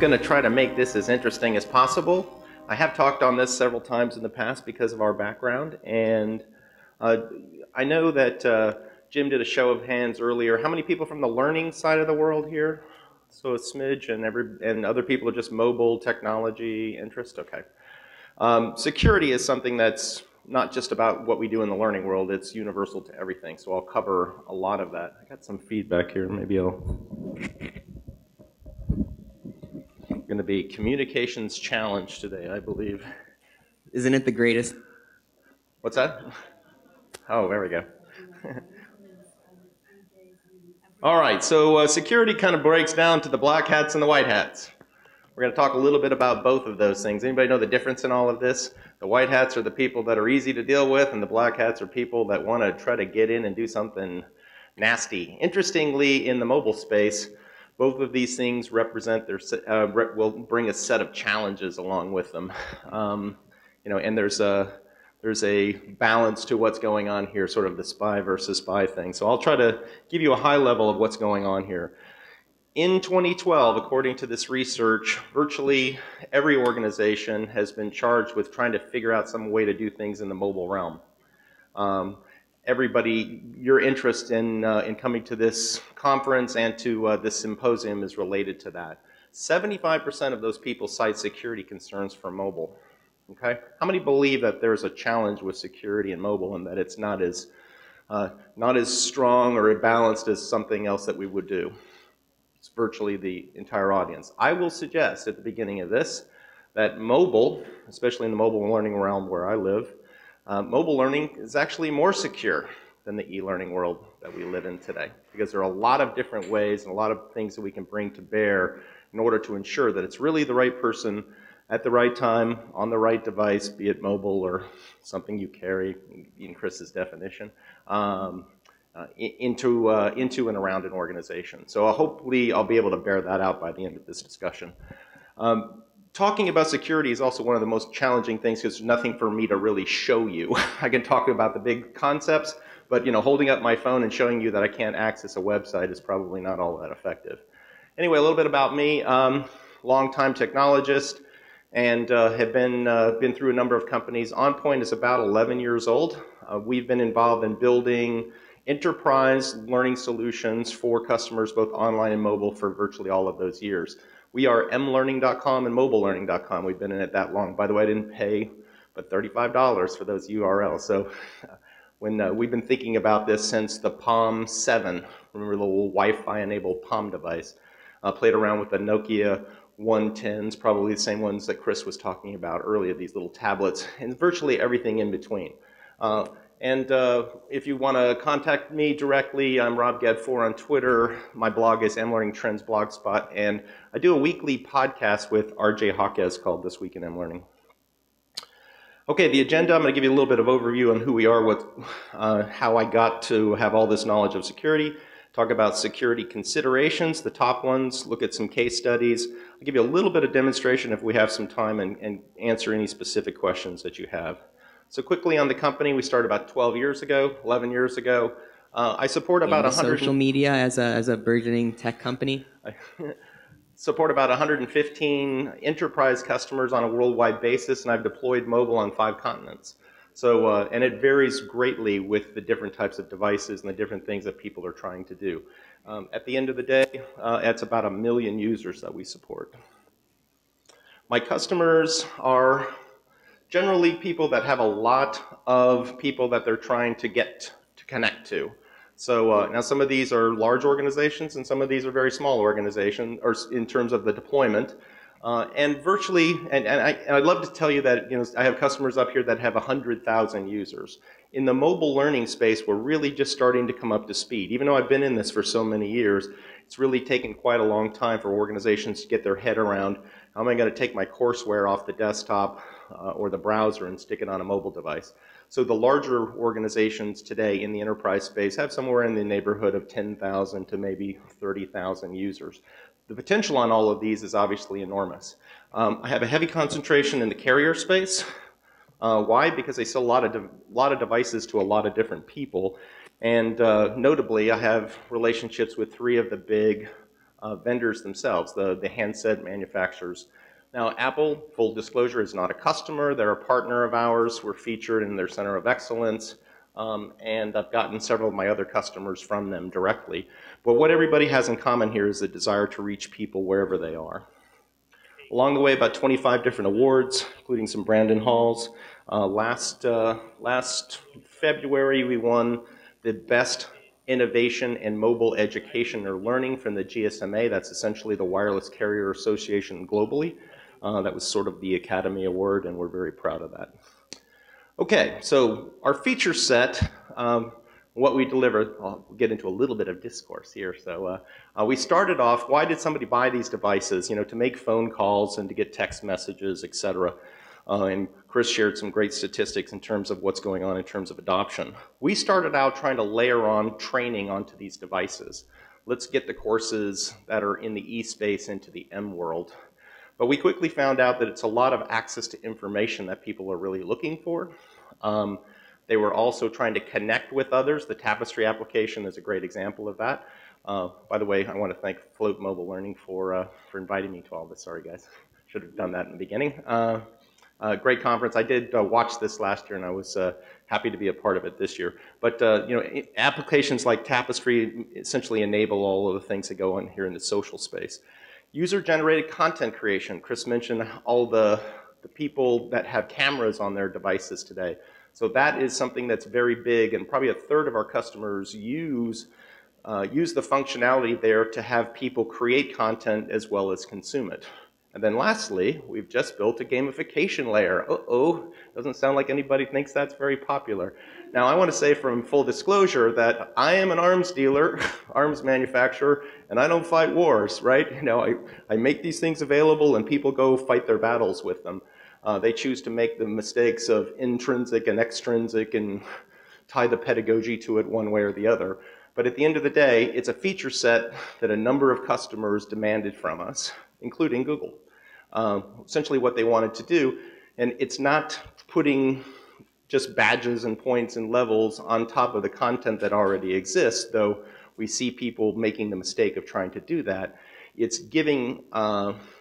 going to try to make this as interesting as possible. I have talked on this several times in the past because of our background, and I know that Jim did a show of hands earlier. How many people from the learning side of the world here? So a smidge, and other people are just mobile technology interest? Okay. Security is something that's not just about what we do in the learning world, it's universal to everything, so I'll cover a lot of that. I got some feedback here, maybe I'll... Going to be communications challenge today, I believe. Isn't it the greatest? What's that? Oh, there we go. All right, so security kind of breaks down to the black hats and the white hats. We're going to talk a little bit about both of those things. Anybody know the difference in all of this? The white hats are the people that are easy to deal with, and the black hats are people that want to try to get in and do something nasty. Interestingly, in the mobile space, both of these things represent will bring a set of challenges along with them. You know, and there's a balance to what's going on here, sort of the spy versus spy thing. So I'll try to give you a high level of what's going on here. In 2012, according to this research, virtually every organization has been charged with trying to figure out some way to do things in the mobile realm. Everybody, your interest in coming to this conference and to this symposium is related to that. 75% of those people cite security concerns for mobile. Okay? How many believe that there's a challenge with security in mobile and that it's not as strong or balanced as something else that we would do? It's virtually the entire audience. I will suggest at the beginning of this that mobile, especially in the mobile learning realm where I live, mobile learning is actually more secure than the e-learning world that we live in today, because there are a lot of different ways and a lot of things that we can bring to bear in order to ensure that it's really the right person at the right time on the right device, be it mobile or something you carry, in Chris's definition, into and around an organization. So hopefully I'll be able to bear that out by the end of this discussion. Talking about security is also one of the most challenging things because there's nothing for me to really show you. I can talk about the big concepts, but you know, holding up my phone and showing you that I can't access a website is probably not all that effective. Anyway, a little bit about me. Long-time technologist and have been through a number of companies. OnPoint is about 11 years old. We've been involved in building enterprise learning solutions for customers both online and mobile for virtually all of those years. We are mlearning.com and mobilelearning.com. We've been in it that long. By the way, I didn't pay but $35 for those URLs. So when we've been thinking about this since the Palm 7, remember the little Wi-Fi enabled Palm device, played around with the Nokia 110s, probably the same ones that Chris was talking about earlier, these little tablets, and virtually everything in between. And if you want to contact me directly, I'm Rob Gadd 4 on Twitter. My blog is mLearning Trends Blogspot, and I do a weekly podcast with RJ Hawkes called This Week in mLearning. Okay, the agenda, I'm going to give you a little bit of overview on who we are, how I got to have all this knowledge of security, talk about security considerations, the top ones, look at some case studies. I'll give you a little bit of demonstration if we have some time and answer any specific questions that you have. So quickly on the company, we started about 12 years ago, 11 years ago. I support about 100... social media as a burgeoning tech company? I support about 115 enterprise customers on a worldwide basis, and I've deployed mobile on 5 continents. So, and it varies greatly with the different types of devices and the different things that people are trying to do. At the end of the day, it's about 1 million users that we support. My customers are generally people that have a lot of people that they're trying to get to connect to. So now some of these are large organizations and some of these are very small organizations, or in terms of the deployment. And virtually, and I'd love to tell you that, you know, I have customers up here that have 100,000 users. In the mobile learning space, we're really just starting to come up to speed. Even though I've been in this for so many years, it's really taken quite a long time for organizations to get their head around, how am I going to take my courseware off the desktop or the browser and stick it on a mobile device? So the larger organizations today in the enterprise space have somewhere in the neighborhood of 10,000 to maybe 30,000 users. The potential on all of these is obviously enormous. I have a heavy concentration in the carrier space. Why? Because they sell a lot of devices to a lot of different people. And notably, I have relationships with 3 of the big vendors themselves, the handset manufacturers. Now, Apple, full disclosure, is not a customer. They're a partner of ours. We're featured in their Center of Excellence, and I've gotten several of my other customers from them directly. But what everybody has in common here is the desire to reach people wherever they are. Along the way, about 25 different awards, including some Brandon Halls. Last February, we won the Best Innovation in Mobile Education or Learning from the GSMA. That's essentially the Wireless Carrier Association globally. That was sort of the Academy Award, and we're very proud of that. Okay, so our feature set, what we deliver, I'll get into a little bit of discourse here. So we started off, why did somebody buy these devices? You know, to make phone calls and to get text messages, etc. And Chris shared some great statistics in terms of what's going on in terms of adoption. We started out trying to layer on training onto these devices. Let's get the courses that are in the E space into the M world. But we quickly found out that it's a lot of access to information that people are really looking for. They were also trying to connect with others. The Tapestry application is a great example of that. By the way, I want to thank Float Mobile Learning for inviting me to all this. Sorry, guys. Should have done that in the beginning. Great conference. I did watch this last year, and I was happy to be a part of it this year. But you know, applications like Tapestry essentially enable all of the things that go on here in the social space. User-generated content creation. Chris mentioned all the people that have cameras on their devices today. So that is something that's very big, and probably a third of our customers use the functionality there to have people create content as well as consume it. And then lastly, we've just built a gamification layer. Uh-oh, doesn't sound like anybody thinks that's very popular. Now, I want to say from full disclosure that I am an arms dealer, arms manufacturer, and I don't fight wars, right? You know, I make these things available and people go fight their battles with them. They choose to make the mistakes of intrinsic and extrinsic and tie the pedagogy to it one way or the other. But at the end of the day, it's a feature set that a number of customers demanded from us, including Google. Essentially what they wanted to do, and it's not putting just badges and points and levels on top of the content that already exists, though we see people making the mistake of trying to do that. It's giving,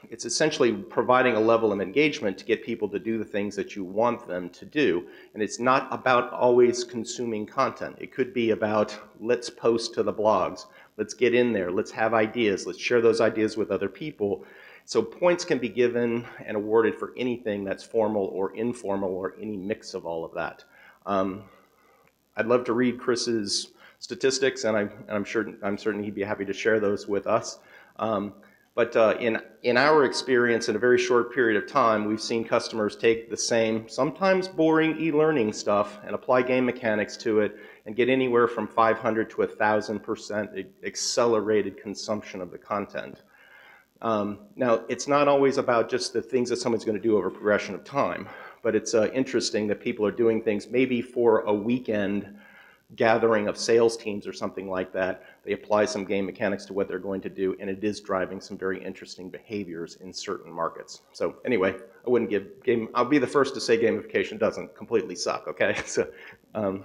it's essentially providing a level of engagement to get people to do the things that you want them to do. And it's not about always consuming content. It could be about, let's post to the blogs, let's get in there, let's have ideas, let's share those ideas with other people. So points can be given and awarded for anything that's formal or informal or any mix of all of that. I'd love to read Chris's statistics, and I'm certain he'd be happy to share those with us. But in our experience, in a very short period of time, we've seen customers take the same, sometimes boring e-learning stuff and apply game mechanics to it and get anywhere from 500 to 1,000% accelerated consumption of the content. Now, it's not always about just the things that someone's going to do over progression of time, but it's interesting that people are doing things maybe for a weekend gathering of sales teams or something like that. They apply some game mechanics to what they're going to do, and it is driving some very interesting behaviors in certain markets. So anyway, I wouldn't give I'll be the first to say gamification doesn't completely suck, okay? So, all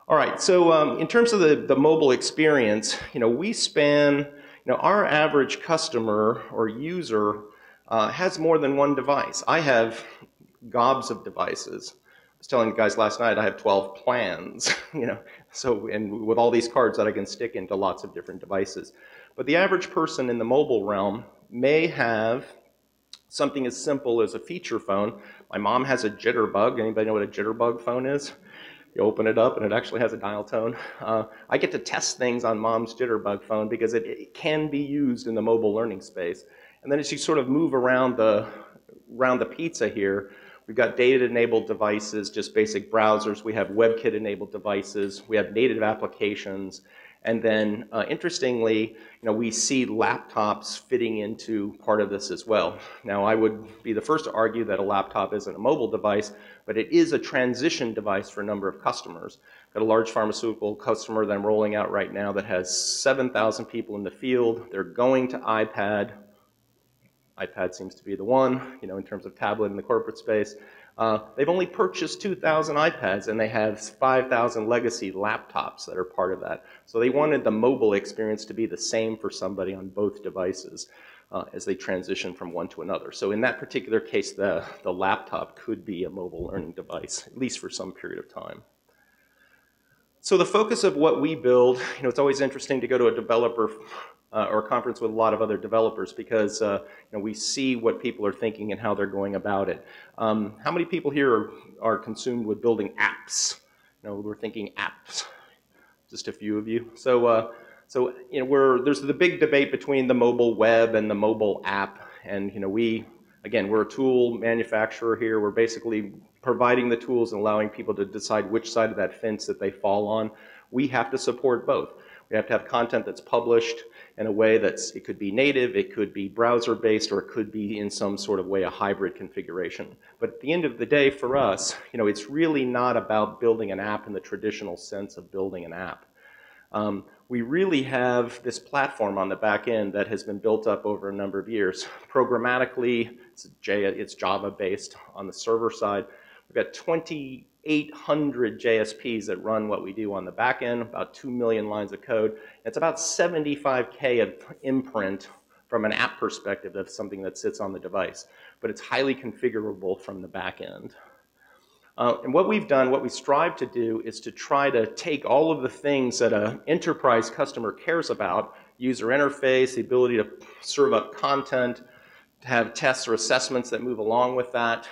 right, so in terms of the mobile experience, you know, we span, you know, our average customer or user has more than one device. I have gobs of devices. I was telling you guys last night I have 12 plans, you know, so, and with all these cards that I can stick into lots of different devices. But the average person in the mobile realm may have something as simple as a feature phone. My mom has a jitterbug. Anybody know what a jitterbug phone is? You open it up and it actually has a dial tone. I get to test things on mom's jitterbug phone because it can be used in the mobile learning space. And then as you sort of move around the pizza here, we've got data-enabled devices, just basic browsers. We have WebKit-enabled devices. We have native applications. And then, interestingly, you know, we see laptops fitting into part of this as well. Now, I would be the first to argue that a laptop isn't a mobile device, but it is a transition device for a number of customers. Got a large pharmaceutical customer that I'm rolling out right now that has 7,000 people in the field. They're going to iPad. iPad seems to be the one, in terms of tablet in the corporate space. They've only purchased 2,000 iPads, and they have 5,000 legacy laptops that are part of that. So they wanted the mobile experience to be the same for somebody on both devices as they transition from one to another. So in that particular case, the laptop could be a mobile learning device, at least for some period of time. So the focus of what we build, it's always interesting to go to a developer or a conference with a lot of other developers because we see what people are thinking and how they're going about it. How many people here are consumed with building apps? We're thinking apps. Just a few of you. So there's the big debate between the mobile web and the mobile app, and we're a tool manufacturer here. We're basically providing the tools and allowing people to decide which side of that fence that they fall on. We have to support both. We have to have content that's published in a way it could be native, it could be browser-based, or it could be in some sort of way a hybrid configuration. But at the end of the day, for us, it's really not about building an app in the traditional sense of building an app. We really have this platform on the back end that has been built up over a number of years. Programmatically, it's Java-based on the server side. We've got 2,800 JSPs that run what we do on the back end, about 2 million lines of code. It's about 75K of imprint from an app perspective of something that sits on the device. But it's highly configurable from the back end. And what we've done, what we strive to do, is to try to take all of the things that an enterprise customer cares about, user interface, the ability to serve up content, to have tests or assessments that move along with that,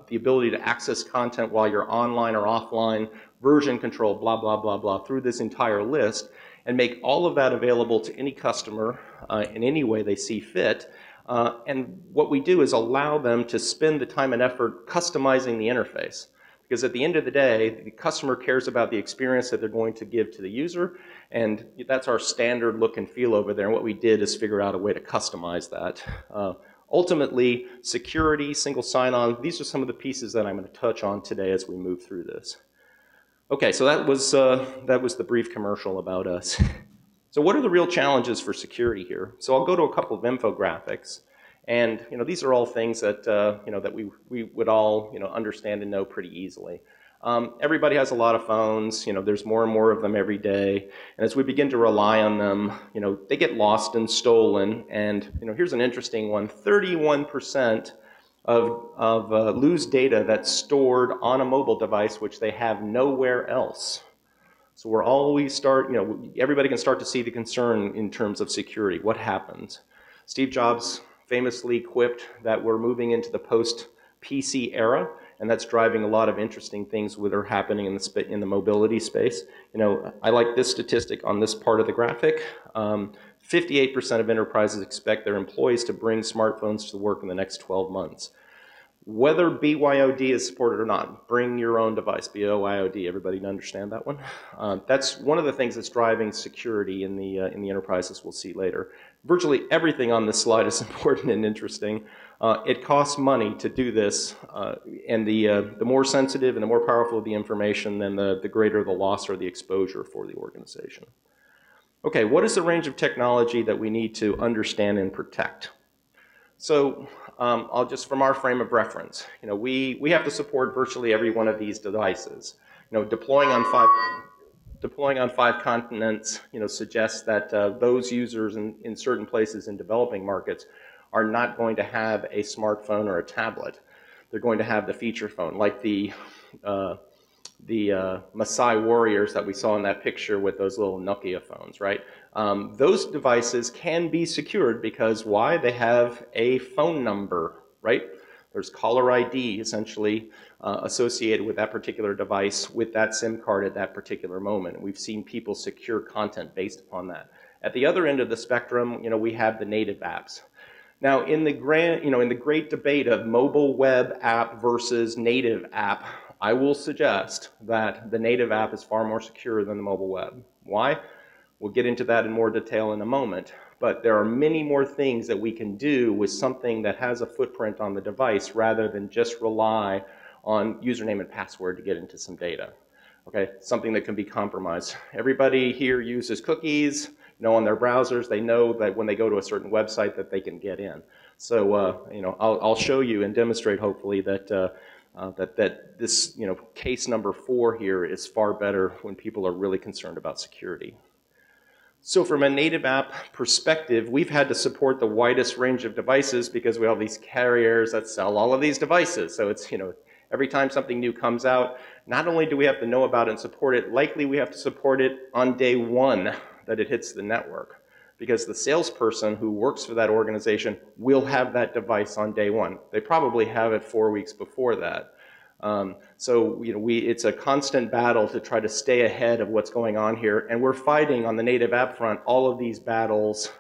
the ability to access content while you're online or offline, version control, blah, blah, blah, blah, through this entire list, and make all of that available to any customer in any way they see fit. And what we do is allow them to spend the time and effort customizing the interface. Because at the end of the day, the customer cares about the experience that they're going to give to the user, and that's our standard look and feel over there. And what we did is figure out a way to customize that. Ultimately, security, single sign-on, these are some of the pieces that I'm going to touch on today as we move through this. Okay, so that was the brief commercial about us. So what are the real challenges for security here? So I'll go to a couple of infographics. And these are all things that that we would all understand and know pretty easily. Everybody has a lot of phones. There's more and more of them every day. And as we begin to rely on them, they get lost and stolen. And here's an interesting one: 31% of lose data that's stored on a mobile device, which they have nowhere else. So we're always everybody can start to see the concern in terms of security. What happens? Steve Jobs famously quipped that we're moving into the post-PC era, and that's driving a lot of interesting things that are happening in the mobility space. I like this statistic on this part of the graphic. 58% of enterprises expect their employees to bring smartphones to work in the next 12 months. Whether BYOD is supported or not, bring your own device, BYOD. Everybody understand that one? That's one of the things that's driving security in the enterprises we'll see later. Virtually everything on this slide is important and interesting. It costs money to do this, and the more sensitive and the more powerful the information, then the greater the loss or the exposure for the organization. Okay, what is the range of technology that we need to understand and protect? So I'll just, from our frame of reference, we have to support virtually every one of these devices. Deploying on five continents, suggests that those users in certain places in developing markets are not going to have a smartphone or a tablet. They're going to have the feature phone, like the Maasai warriors that we saw in that picture with those little Nokia phones, right? Those devices can be secured because why? They have a phone number, right? There's caller ID essentially associated with that particular device with that SIM card at that particular moment. We've seen people secure content based upon that. At the other end of the spectrum, we have the native apps. Now, in the great debate of mobile web app versus native app, I will suggest that the native app is far more secure than the mobile web. Why? We'll get into that in more detail in a moment. But there are many more things that we can do with something that has a footprint on the device rather than just rely on username and password to get into some data. Okay, something that can be compromised. Everybody here uses cookies. On their browsers, they know that when they go to a certain website that they can get in. So you know, I'll show you and demonstrate hopefully that that this, you know, case number 4 here is far better when people are really concerned about security. So from a native app perspective, we've had to support the widest range of devices because we have these carriers that sell all of these devices. So it's, you know, every time something new comes out, not only do we have to know about it and support it, likely we have to support it on day 1 that it hits the network. Because the salesperson who works for that organization will have that device on day 1. They probably have it 4 weeks before that. So you know, it's a constant battle to try to stay ahead of what's going on here, and we're fighting on the native app front all of these battles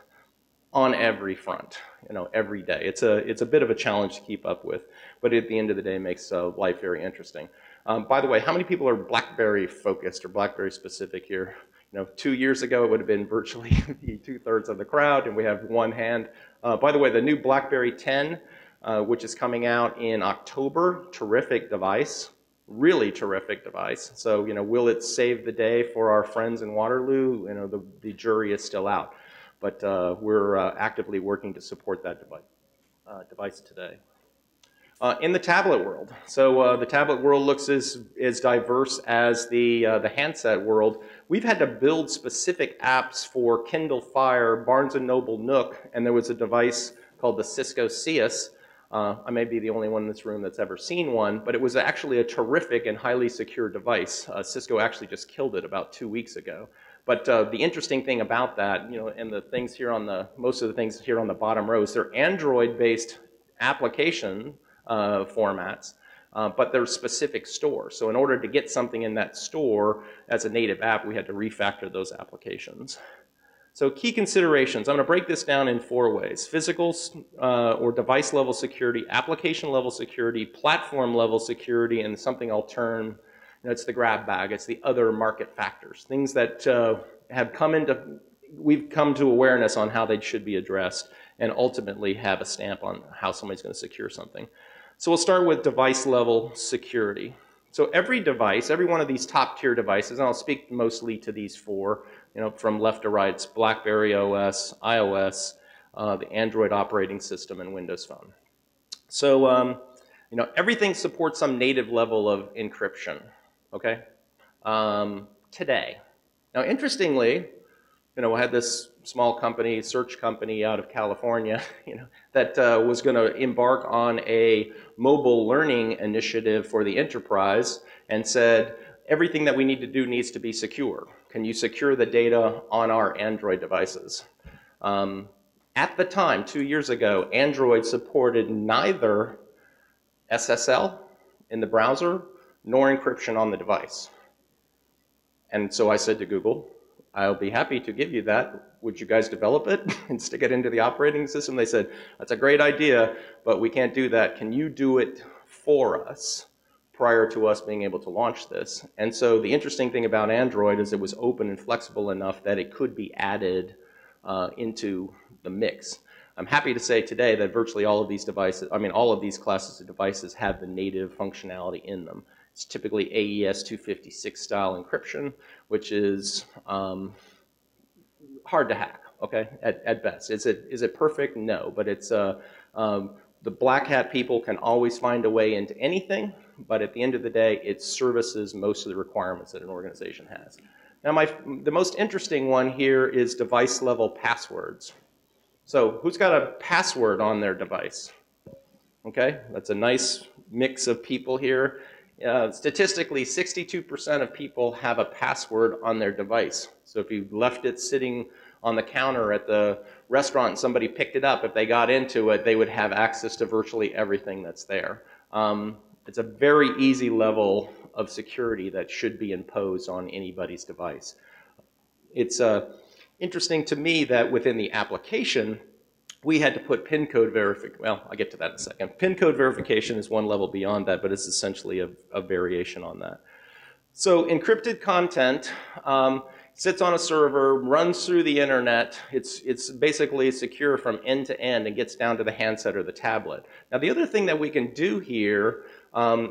on every front, you know, every day. It's a bit of a challenge to keep up with, but at the end of the day, it makes life very interesting. By the way, how many people are BlackBerry focused or BlackBerry specific here? You know, 2 years ago, it would have been virtually 2/3 of the crowd, and we have one hand. By the way, the new BlackBerry 10. Which is coming out in October. Terrific device, really terrific device. So, you know, will it save the day for our friends in Waterloo? You know, the jury is still out. But we're actively working to support that device today. In the tablet world, so the tablet world looks as diverse as the handset world. We've had to build specific apps for Kindle Fire, Barnes & Noble Nook, and there was a device called the Cisco Cius. I may be the only one in this room that's ever seen one, but it was actually a terrific and highly secure device. Cisco actually just killed it about 2 weeks ago. But the interesting thing about that, you know, and the things here on most of the things here on the bottom rows, they're Android-based application formats, but they're specific stores. So in order to get something in that store as a native app, we had to refactor those applications. So key considerations, I'm going to break this down in 4 ways. Physical or device level security, application level security, platform level security, and something I'll term, you know, it's the grab bag, it's the other market factors. Things that we've come to awareness on how they should be addressed and ultimately have a stamp on how somebody's going to secure something. So we'll start with device level security. So every device, every one of these top tier devices, and I'll speak mostly to these 4, you know, from left to right, it's BlackBerry OS, iOS, the Android operating system, and Windows Phone. So, you know, everything supports some native level of encryption, okay, today. Now, interestingly, you know, I had this small company, search company out of California, you know, that was going to embark on a mobile learning initiative for the enterprise and said, everything that we need to do needs to be secure. Can you secure the data on our Android devices? At the time, 2 years ago, Android supported neither SSL in the browser nor encryption on the device. And so I said to Google, I'll be happy to give you that. Would you guys develop it and stick it into the operating system? They said, that's a great idea, but we can't do that. Can you do it for us prior to us being able to launch this? And so the interesting thing about Android is it was open and flexible enough that it could be added into the mix. I'm happy to say today that virtually all of these devices, I mean all of these classes of devices have the native functionality in them. It's typically AES 256 style encryption, which is hard to hack, okay, at best. Is it perfect? No, but it's the black hat people can always find a way into anything, but at the end of the day, it services most of the requirements that an organization has. Now, the most interesting one here is device level passwords. So who's got a password on their device? Okay, that's a nice mix of people here. Statistically, 62% of people have a password on their device. So if you left it sitting on the counter at the restaurant and somebody picked it up, if they got into it, they would have access to virtually everything that's there. It's a very easy level of security that should be imposed on anybody's device. It's interesting to me that within the application, we had to put Pincode verification. Well, I'll get to that in a second. Pincode verification is one level beyond that, but it's essentially a variation on that. So encrypted content sits on a server, runs through the internet. It's basically secure from end to end and gets down to the handset or the tablet. Now, the other thing that we can do here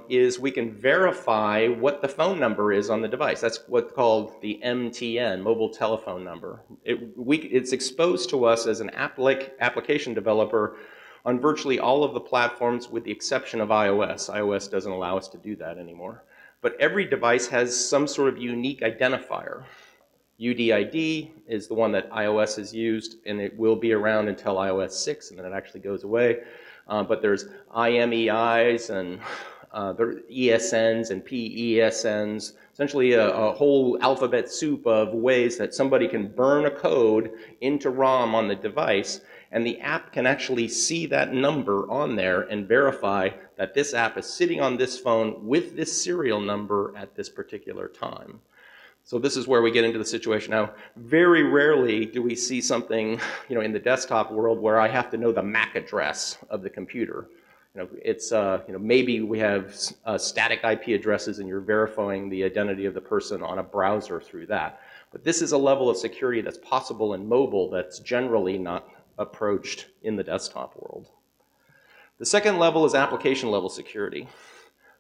is we can verify what the phone number is on the device. That's what's called the MTN, mobile telephone number. It's exposed to us as an application developer on virtually all of the platforms with the exception of iOS. iOS doesn't allow us to do that anymore. But every device has some sort of unique identifier. UDID is the one that iOS has used, and it will be around until iOS 6, and then it actually goes away. But there's IMEIs and there ESNs and PESNs, essentially a whole alphabet soup of ways that somebody can burn a code into ROM on the device, and the app can actually see that number on there and verify that this app is sitting on this phone with this serial number at this particular time. So this is where we get into the situation. Now, very rarely do we see something, in the desktop world where I have to know the MAC address of the computer. It's, maybe we have static IP addresses and you're verifying the identity of the person on a browser through that. But this is a level of security that's possible in mobile that's generally not approached in the desktop world. The second level is application level security.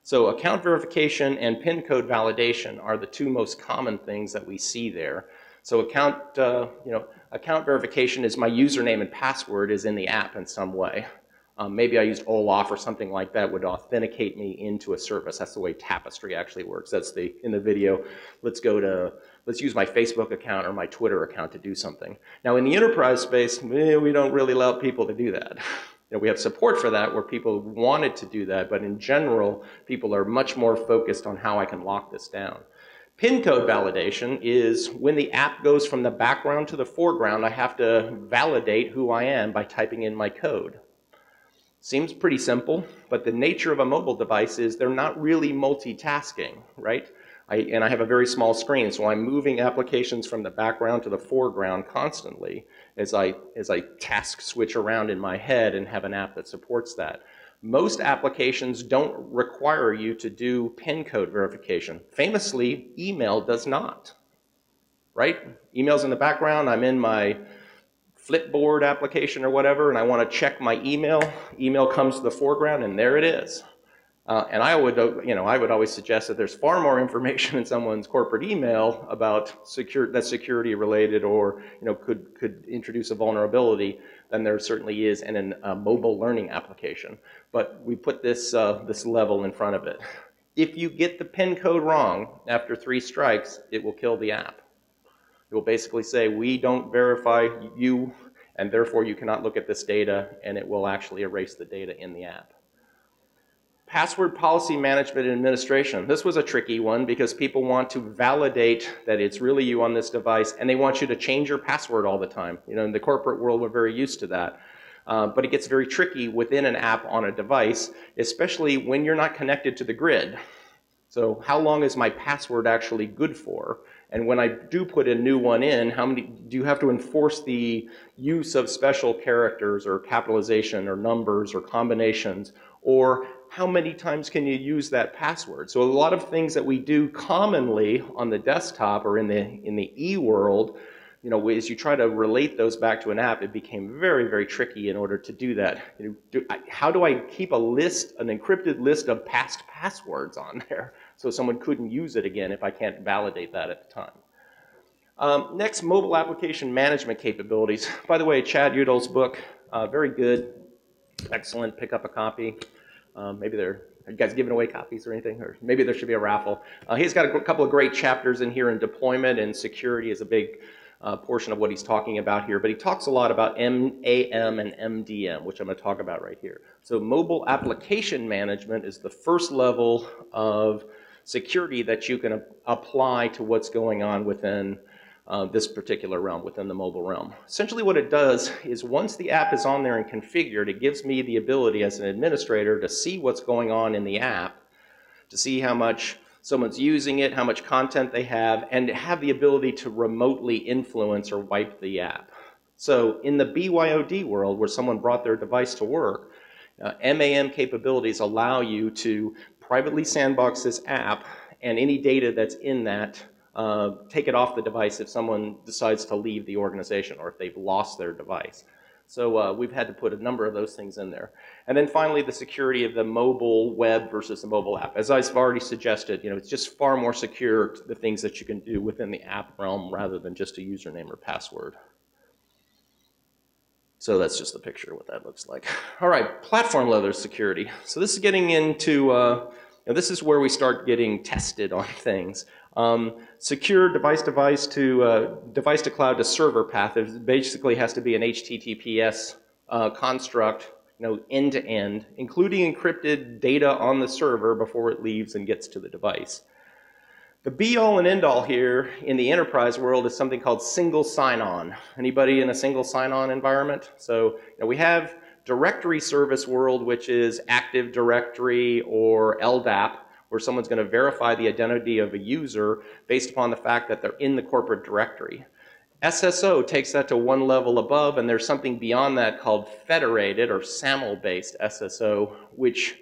So account verification and Pincode validation are the two most common things that we see there. So account verification is my username and password is in the app in some way. Maybe I used OAuth or something like that would authenticate me into a service. That's the way Tapestry actually works. That's in the video. Let's use my Facebook account or my Twitter account to do something. Now in the enterprise space, we don't really allow people to do that. We have support for that where people wanted to do that, but in general, people are much more focused on how I can lock this down. Pincode validation is when the app goes from the background to the foreground, I have to validate who I am by typing in my code. Seems pretty simple, but the nature of a mobile device is they're not really multitasking, right? And I have a very small screen, so I'm moving applications from the background to the foreground constantly as I task switch around in my head and have an app that supports that. Most applications don't require you to do PIN code verification. Famously, email does not, right? Email's in the background, I'm in my Flipboard application or whatever, and I want to check my email. Email comes to the foreground, and there it is. And I would always suggest that there's far more information in someone's corporate email about that's security related or could introduce a vulnerability than there certainly is in a mobile learning application. But we put this level in front of it. If you get the PIN code wrong after 3 strikes, it will kill the app. It will basically say we don't verify you, and therefore you cannot look at this data, and it will actually erase the data in the app. Password policy management and administration. This was a tricky one because people want to validate that it's really you on this device, and they want you to change your password all the time. In the corporate world, we're very used to that. But it gets very tricky within an app on a device, especially when you're not connected to the grid. So how long is my password actually good for? And when I do put a new one in, how many do you have to enforce the use of special characters or capitalization or numbers or combinations? Or how many times can you use that password? So a lot of things that we do commonly on the desktop or in the e-world, as you try to relate those back to an app, it became very, very tricky in order to do that. How do I keep an encrypted list of past passwords on there so someone couldn't use it again if I can't validate that at the time? Next, mobile application management capabilities. By the way, Chad Udall's book, very good, excellent, pick up a copy. Maybe are you guys giving away copies or anything? Or maybe there should be a raffle. He's got a couple of great chapters in here, and deployment and security is a big portion of what he's talking about here, but he talks a lot about MAM and MDM, which I'm going to talk about right here. So mobile application management is the first level of security that you can apply to what's going on within this particular realm, within the mobile realm. Essentially what it does is once the app is on there and configured, it gives me the ability as an administrator to see what's going on in the app, to see how much someone's using it, how much content they have, and have the ability to remotely influence or wipe the app. So in the BYOD world, where someone brought their device to work, MAM capabilities allow you to privately sandbox this app and any data that's in that, take it off the device if someone decides to leave the organization or if they've lost their device. So we've had to put a number of those things in there. And then finally, the security of the mobile web versus the mobile app. As I've already suggested, it's just far more secure the things that you can do within the app realm rather than just a username or password. So that's just the picture of what that looks like. All right, platform level security. So this is getting into, this is where we start getting tested on things. Secure device to cloud to server path. It basically has to be an HTTPS construct, end to end, including encrypted data on the server before it leaves and gets to the device. The be-all and end-all here in the enterprise world is something called single sign-on. Anybody in a single sign-on environment? So we have directory service world, which is Active Directory or LDAP, where someone's going to verify the identity of a user based upon the fact that they're in the corporate directory. SSO takes that to one level above, and there's something beyond that called federated or SAML-based SSO, which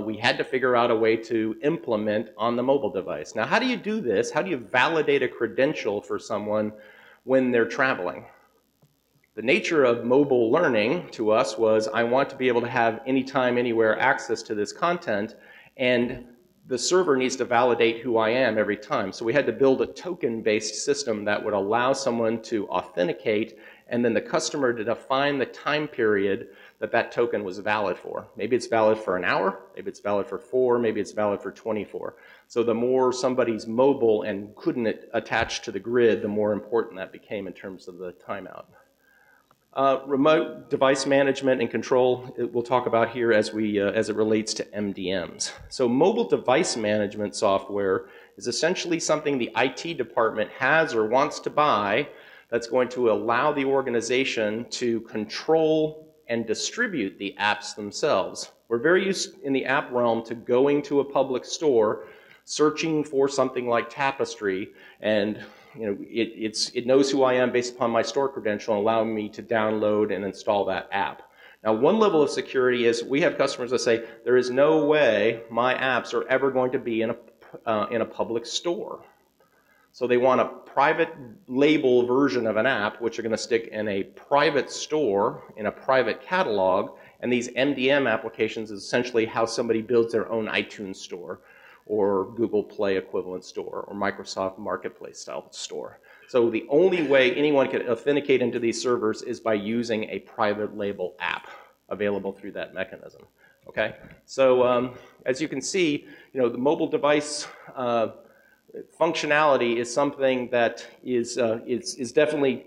we had to figure out a way to implement on the mobile device. Now, how do you do this? How do you validate a credential for someone when they're traveling? The nature of mobile learning to us was I want to be able to have anytime, anywhere access to this content, and the server needs to validate who I am every time. So we had to build a token-based system that would allow someone to authenticate and then the customer to define the time period that that token was valid for. Maybe it's valid for an hour, maybe it's valid for 4, maybe it's valid for 24. So the more somebody's mobile and couldn't attach to the grid, the more important that became in terms of the timeout. Remote device management and control, we'll talk about here as it relates to MDMs. So mobile device management software is essentially something the IT department has or wants to buy that's going to allow the organization to control and distribute the apps themselves. We're very used in the app realm to going to a public store, searching for something like Tapestry, and it knows who I am based upon my store credential and allowing me to download and install that app. Now, one level of security is we have customers that say, there is no way my apps are ever going to be in a public store. So they want a private label version of an app, which are going to stick in a private store, in a private catalog, and these MDM applications is essentially how somebody builds their own iTunes store, or Google Play equivalent store, or Microsoft Marketplace style store. So the only way anyone can authenticate into these servers is by using a private label app available through that mechanism. Okay? So as you can see, the mobile device functionality is something that is definitely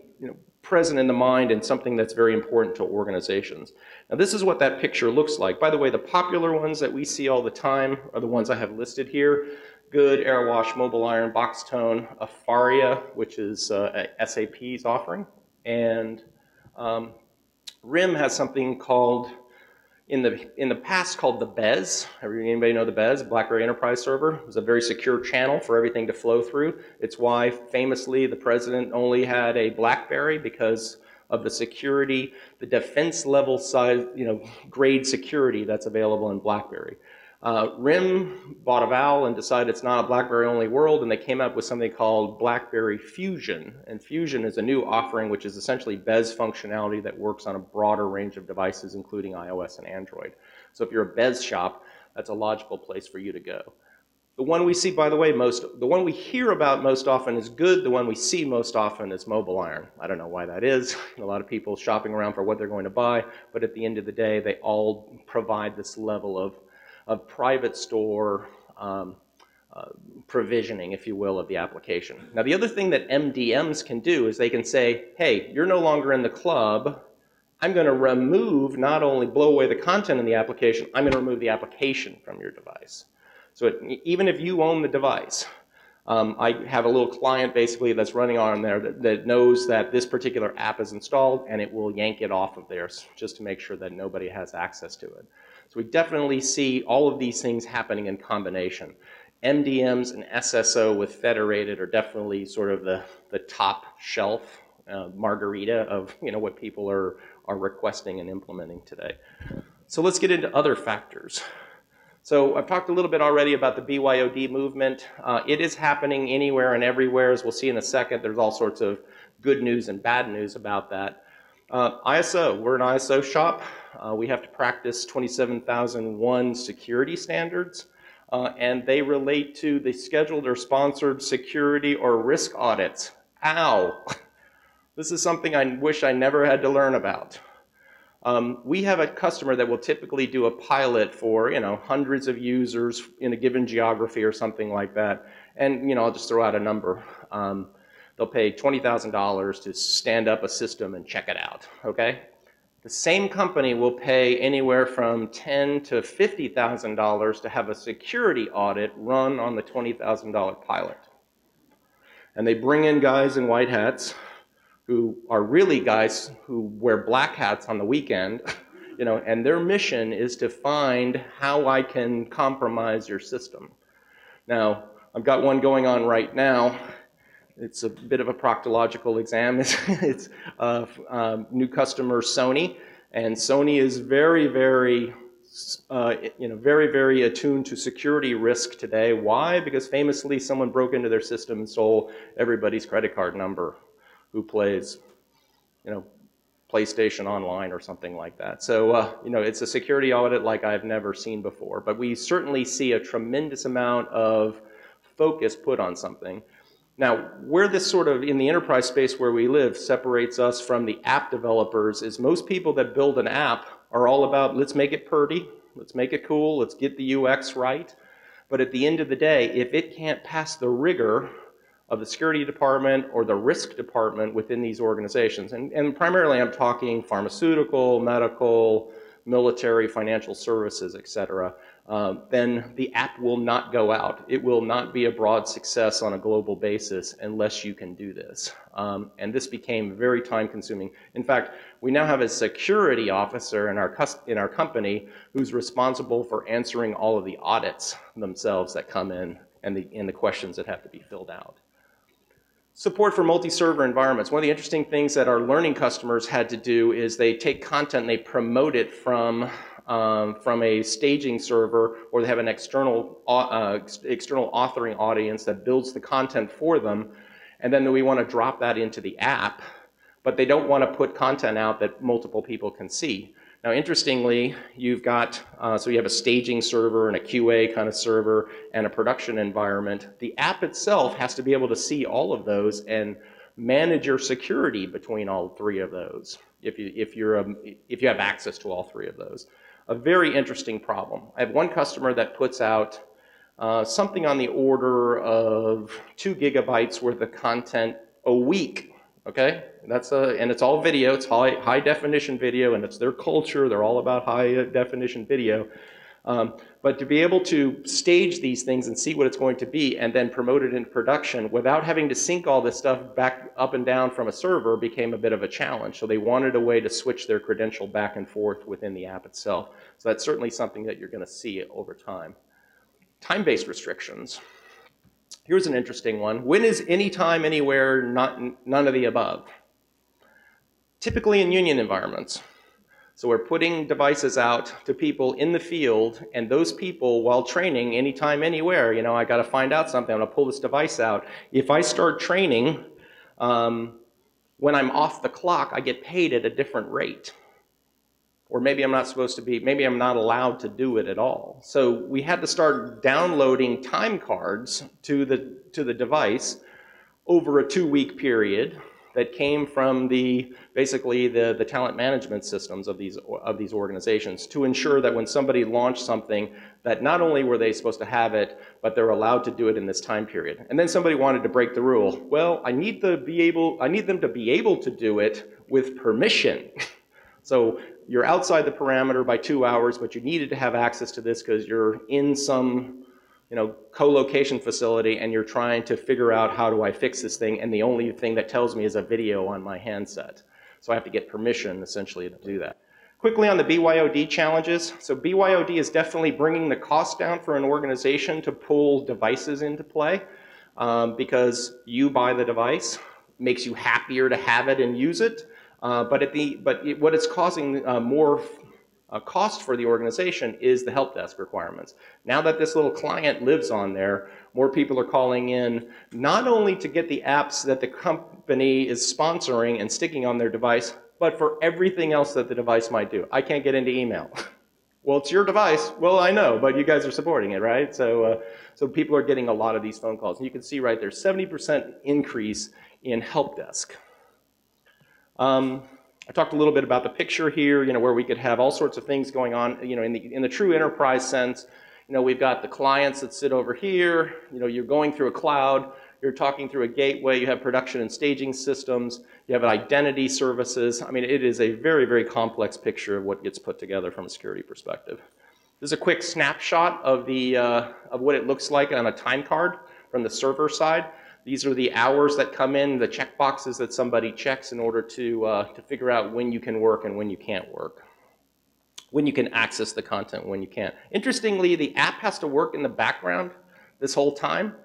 present in the mind and something that's very important to organizations. Now this is what that picture looks like. By the way, the popular ones that we see all the time are the ones I have listed here. Good, Airwash, Mobile Iron, Boxtone, Afaria, which is SAP's offering, and RIM has something called, in the past called the BES. Anybody know the BES, BlackBerry Enterprise Server? It was a very secure channel for everything to flow through. It's why, famously, the president only had a BlackBerry because of the security, the defense level size, grade security that's available in BlackBerry. RIM bought a vowel and decided it's not a BlackBerry-only world, and they came up with something called BlackBerry Fusion. And Fusion is a new offering, which is essentially BES functionality that works on a broader range of devices, including iOS and Android. So if you're a BES shop, that's a logical place for you to go. The one we see, by the way, the one we hear about most often is good. The one we see most often is Mobile Iron. I don't know why that is. A lot of people shopping around for what they're going to buy, but at the end of the day, they all provide this level of private store provisioning, if you will, of the application. Now, the other thing that MDMs can do is they can say, hey, you're no longer in the club. I'm going to remove, not only blow away the content in the application, I'm going to remove the application from your device. So even if you own the device, I have a little client basically that's running on there that knows that this particular app is installed, and it will yank it off of there just to make sure that nobody has access to it. So we definitely see all of these things happening in combination. MDMs and SSO with federated are definitely sort of the top shelf margarita of what people are requesting and implementing today. So let's get into other factors. So I've talked a little bit already about the BYOD movement. It is happening anywhere and everywhere. As we'll see in a second, there's all sorts of good news and bad news about that. ISO, we're an ISO shop. We have to practice 27001 security standards, and they relate to the scheduled or sponsored security or risk audits. Ow! This is something I wish I never had to learn about. We have a customer that will typically do a pilot for, hundreds of users in a given geography or something like that. And, I'll just throw out a number. They'll pay $20,000 to stand up a system and check it out, okay? The same company will pay anywhere from $10,000 to $50,000 to have a security audit run on the $20,000 pilot. And they bring in guys in white hats who are really guys who wear black hats on the weekend, and their mission is to find how I can compromise your system. Now, I've got one going on right now. It's a bit of a proctological exam. It's new customer Sony, and Sony is very, very, very attuned to security risk today. Why? Because famously, someone broke into their system and stole everybody's credit card number who plays, PlayStation Online or something like that. So, it's a security audit like I've never seen before. But we certainly see a tremendous amount of focus put on something. Now, where this sort of, in the enterprise space where we live, separates us from the app developers is most people that build an app are all about, let's make it pretty, let's make it cool, let's get the UX right. But at the end of the day, if it can't pass the rigor of the security department or the risk department within these organizations, and primarily I'm talking pharmaceutical, medical, military, financial services, et cetera, then the app will not go out. It will not be a broad success on a global basis unless you can do this. And this became very time consuming. In fact, we now have a security officer in our company who's responsible for answering all of the audits themselves that come in and the questions that have to be filled out. Support for multi-server environments. One of the interesting things that our learning customers had to do is they take content and they promote it from a staging server, or they have an external authoring audience that builds the content for them, and then we want to drop that into the app, but they don't want to put content out that multiple people can see. Now, interestingly, you've got, so you have a staging server and a QA kind of server and a production environment. The app itself has to be able to see all of those and manage your security between all three of those, if you have access to all three of those. A very interesting problem. I have one customer that puts out something on the order of 2 gigabytes worth of content a week. Okay, and it's all video. It's high definition video, and it's their culture. They're all about high definition video. But to be able to stage these things and see what it's going to be, and then promote it in production without having to sync all this stuff back up and down from a server became a bit of a challenge. So they wanted a way to switch their credential back and forth within the app itself. So that's certainly something that you're going to see over time. Time-based restrictions. Here's an interesting one. When is anytime, anywhere, none of the above? Typically in union environments. So we're putting devices out to people in the field, and those people, while training, anytime, anywhere, I got to find out something, I'm going to pull this device out. If I start training, when I'm off the clock, I get paid at a different rate. Or maybe I'm not supposed to be, maybe I'm not allowed to do it at all. So we had to start downloading time cards to the device over a 2-week period that came from basically the talent management systems of these organizations to ensure that when somebody launched something, that not only were they supposed to have it, but they're allowed to do it in this time period. And then somebody wanted to break the rule. Well, I need them to be able to do it with permission. So you're outside the parameter by 2 hours, but you needed to have access to this because you're in some co-location facility and you're trying to figure out how do I fix this thing, and the only thing that tells me is a video on my handset. So I have to get permission essentially to do that. Quickly on the BYOD challenges. So BYOD is definitely bringing the cost down for an organization to pull devices into play because you buy the device, makes you happier to have it and use it. What it's causing more cost for the organization is the help desk requirements. Now that this little client lives on there, more people are calling in not only to get the apps that the company is sponsoring and sticking on their device, but for everything else that the device might do. I can't get into email. Well, it's your device. Well, I know, but you guys are supporting it, right? So people are getting a lot of these phone calls. And you can see right there, 70% increase in help desk. I talked a little bit about the picture here, where we could have all sorts of things going on, in the true enterprise sense. We've got the clients that sit over here. You're going through a cloud. You're talking through a gateway. You have production and staging systems. You have identity services. I mean, it is a very, very complex picture of what gets put together from a security perspective. This is a quick snapshot of what it looks like on a time card from the server side. These are the hours that come in, the checkboxes that somebody checks in order to figure out when you can work and when you can't work, when you can access the content, when you can't. Interestingly, the app has to work in the background this whole time.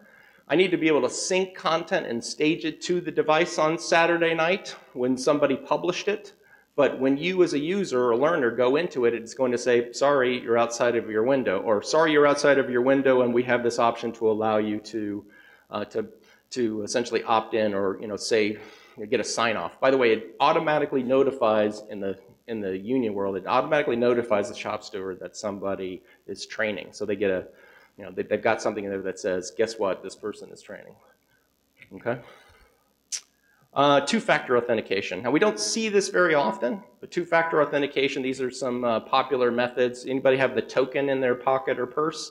I need to be able to sync content and stage it to the device on Saturday night when somebody published it. But when you as a user or learner go into it, it's going to say, sorry, you're outside of your window, or sorry, you're outside of your window, and we have this option to allow you to essentially opt in or say, get a sign off. By the way, it automatically notifies in the union world, it automatically notifies the shop steward that somebody is training. So they get they've got something in there that says, guess what, this person is training. Okay. Two-factor authentication. Now, we don't see this very often, but two-factor authentication, these are some popular methods. Anybody have the token in their pocket or purse?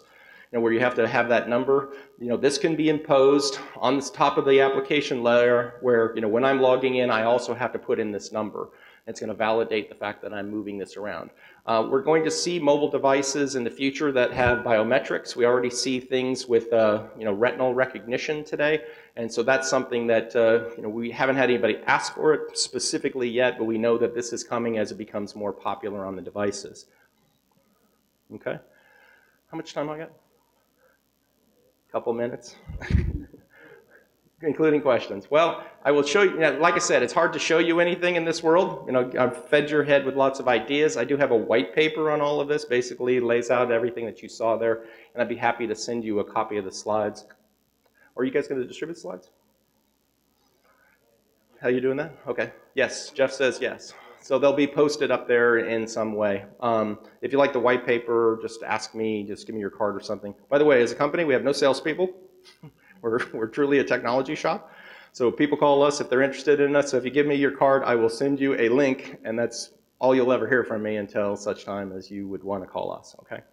Where you have to have that number. This can be imposed on the top of the application layer where, when I'm logging in, I also have to put in this number. It's going to validate the fact that I'm moving this around. We're going to see mobile devices in the future that have biometrics. We already see things with retinal recognition today. And so that's something that we haven't had anybody ask for it specifically yet, but we know that this is coming as it becomes more popular on the devices. Okay. How much time I got? Couple minutes, including questions. Well, I will show you, like I said, it's hard to show you anything in this world. I've fed your head with lots of ideas. I do have a white paper on all of this, basically lays out everything that you saw there, and I'd be happy to send you a copy of the slides. Are you guys going to distribute slides? How are you doing that? Okay. Yes, Jeff says yes. So they'll be posted up there in some way. If you like the white paper, just ask me, just give me your card or something. By the way, as a company, we have no salespeople. We're truly a technology shop. So people call us if they're interested in us. So if you give me your card, I will send you a link, and that's all you'll ever hear from me until such time as you would want to call us, okay?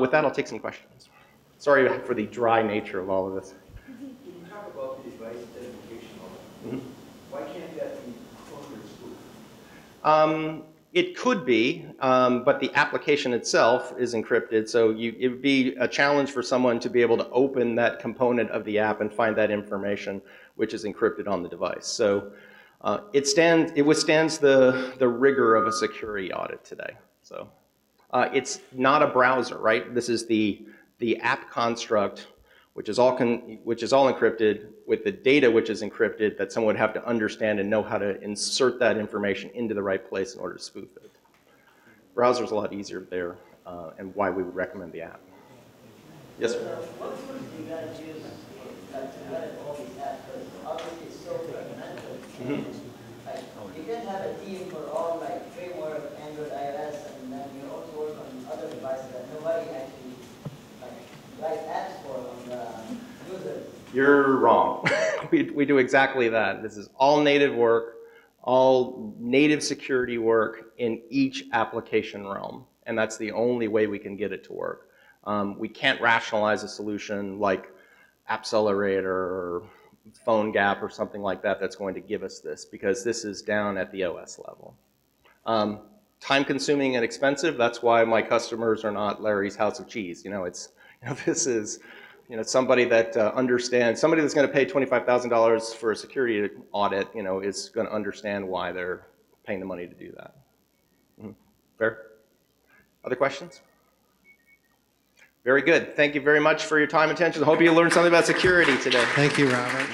With that, I'll take some questions. Sorry for the dry nature of all of this. Can you talk about the device identification of it? Why can't that be cloned or spoofed? It could be, but the application itself is encrypted, so it would be a challenge for someone to be able to open that component of the app and find that information which is encrypted on the device. So it withstands the rigor of a security audit today. So it's not a browser, right? This is the app construct, which is all encrypted, with the data which is encrypted that someone would have to understand and know how to insert that information into the right place in order to spoof it. Browser's a lot easier there, and why we would recommend the app. Yes, sir? What tools do you guys use to manage all these apps? Because obviously it's so fragmented. Like, you can have a team for all framework, Android, iOS, and then you also work on other devices that nobody actually writes apps for on the users. You're wrong. We do exactly that. This is all native work, all native security work in each application realm. And that's the only way we can get it to work. We can't rationalize a solution like AppCelerator or PhoneGap or something like that that's going to give us this, because this is down at the OS level. Time consuming and expensive, that's why my customers are not Larry's House of Cheese. This is somebody that understands, somebody that's going to pay $25,000 for a security audit, is going to understand why they're paying the money to do that. Fair? Other questions? Very good. Thank you very much for your time and attention. I hope you learned something about security today. Thank you, Robert.